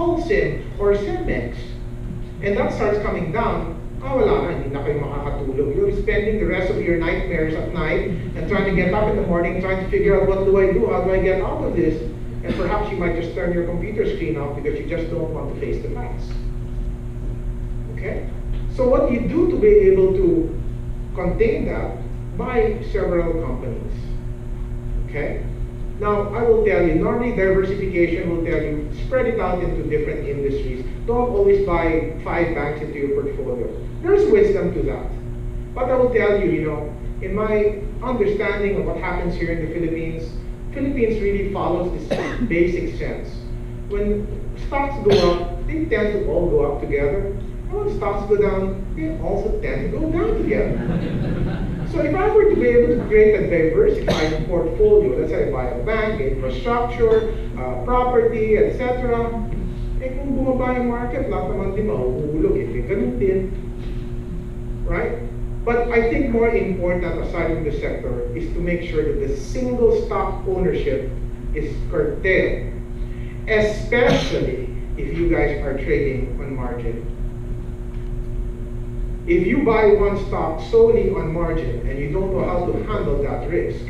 Holcim or Cemex, and that starts coming down, wala na, hindi na kayo makakatulog. You're spending the rest of your nightmares at night and trying to get up in the morning, trying to figure out what do I do, how do I get out of this, and perhaps you might just turn your computer screen off because you just don't want to face the facts. Okay? So what do you do to be able to contain that? Buy several companies. Okay? Now, I will tell you, normally diversification will tell you, spread it out into different industries. Don't always buy 5 banks into your portfolio. There's wisdom to that. But I will tell you, in my understanding of what happens here in the Philippines really follows this basic sense. When stocks go up, they tend to all go up together. And when stocks go down, they also tend to go down together. So if I were to be able to create a diversified portfolio, let's say I buy a bank, infrastructure, property, etc., kung bumaba yung market, lahat naman din mahuhulog, ganun din. Right? But I think more important, aside from the sector, is to make sure that the single stock ownership is curtailed, especially if you guys are trading on margin. If you buy one stock solely on margin and you don't know how to handle that risk,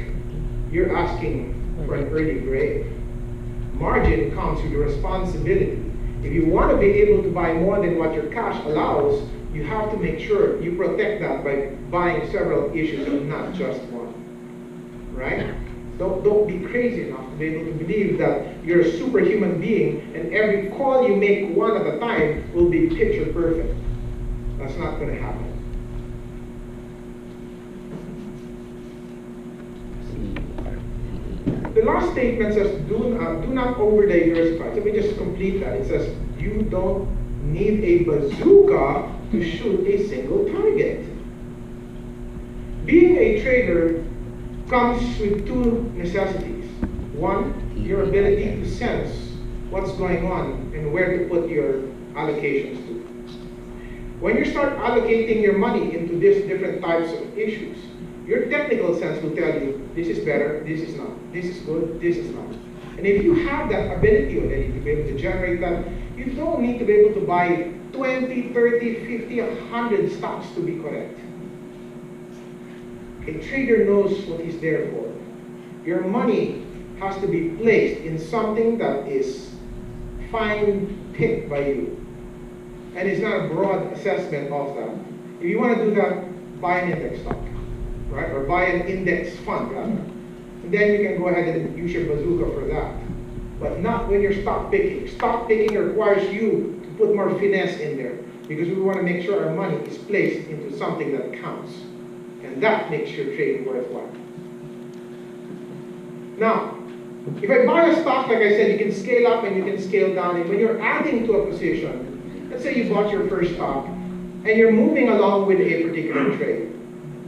you're asking for an early grave. Margin comes with responsibility. If you want to be able to buy more than what your cash allows, you have to make sure you protect that by buying several issues and not just one. Right? Don't be crazy enough to be able to believe that you're a superhuman being and every call you make one at a time will be picture perfect. That's not going to happen. The last statement says, do not over-diversify. Let me just complete that. It says, you don't need a bazooka to shoot a single target. Being a trader comes with 2 necessities. One, your ability to sense what's going on and where to put your allocations to. When you start allocating your money into these different types of issues, your technical sense will tell you, this is better, this is not, this is good, this is not. And if you have that ability already to be able to generate that, you don't need to be able to buy 20, 30, 50, 100 stocks to be correct. A trader knows what he's there for. Your money has to be placed in something that is fine-picked by you. And it's not a broad assessment of that. If you want to do that, buy an index stock, right? Or buy an index fund, rather. And then you can go ahead and use your bazooka for that. But not when you're stock picking. Stock picking requires you to put more finesse in there because we want to make sure our money is placed into something that counts. And that makes your trade worthwhile. Now, if I buy a stock, like I said, you can scale up and you can scale down. And when you're adding to a position, let's say you bought your first stock and you're moving along with a particular trade.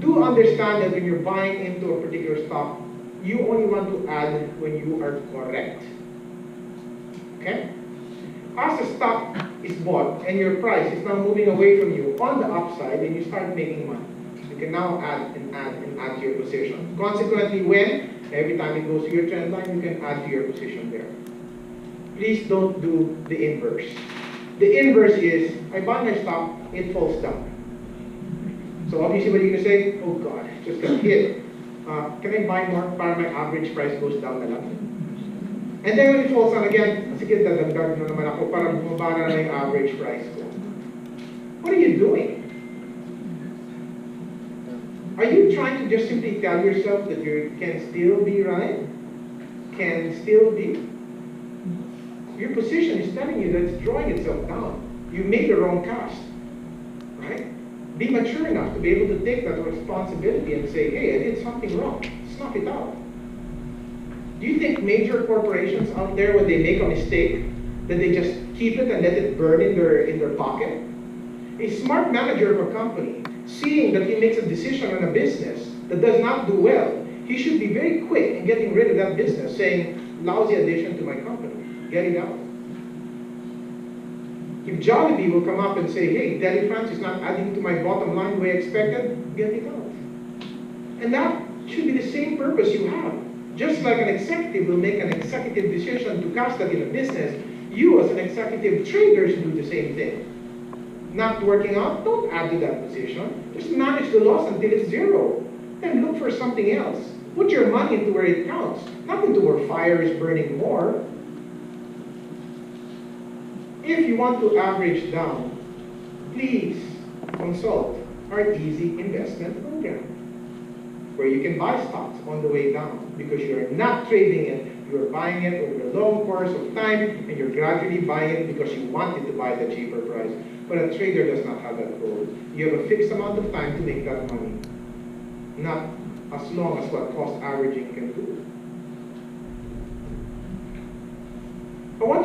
Do understand that when you're buying into a particular stock, you only want to add when you are correct. Okay? As the stock is bought and your price is now moving away from you on the upside and you start making money, you can now add and add and add to your position. Consequently, every time it goes to your trend line, you can add to your position there. Please don't do the inverse. The inverse is, I buy my stock, it falls down. So obviously what are you going to say? Oh God, just got hit. Can I buy more para my average price goes down na lang? And then when it falls down again, sige, dadagdag na naman ako para bumaba na yung average price ko. What are you doing? Are you trying to just simply tell yourself that you can still be right? Can still be? Your position is telling you that it's drawing itself down. You made the wrong cast, right? Be mature enough to be able to take that responsibility and say, hey, I did something wrong. Snuff it out. Do you think major corporations out there, when they make a mistake, that they just keep it and let it burn in their pocket? A smart manager of a company, seeing that he makes a decision on a business that does not do well, he should be very quick in getting rid of that business, saying, lousy addition to my company. Get it out. If Jollibee will come up and say, hey, Deli France is not adding to my bottom line the way I expected, get it out. And that should be the same purpose you have. Just like an executive will make an executive decision to cast that in a business, You as an executive trader should do the same thing. Not working out, don't add to that position. Just manage the loss until it's zero. Then look for something else. Put your money into where it counts, not into where fire is burning more. If you want to average down, please consult our easy investment program, where you can buy stocks on the way down because you're not trading it, you're buying it over a long course of time, and you're gradually buying it because you wanted to buy the cheaper price. But a trader does not have that goal. You have a fixed amount of time to make that money, not as long as what cost averaging can do. I want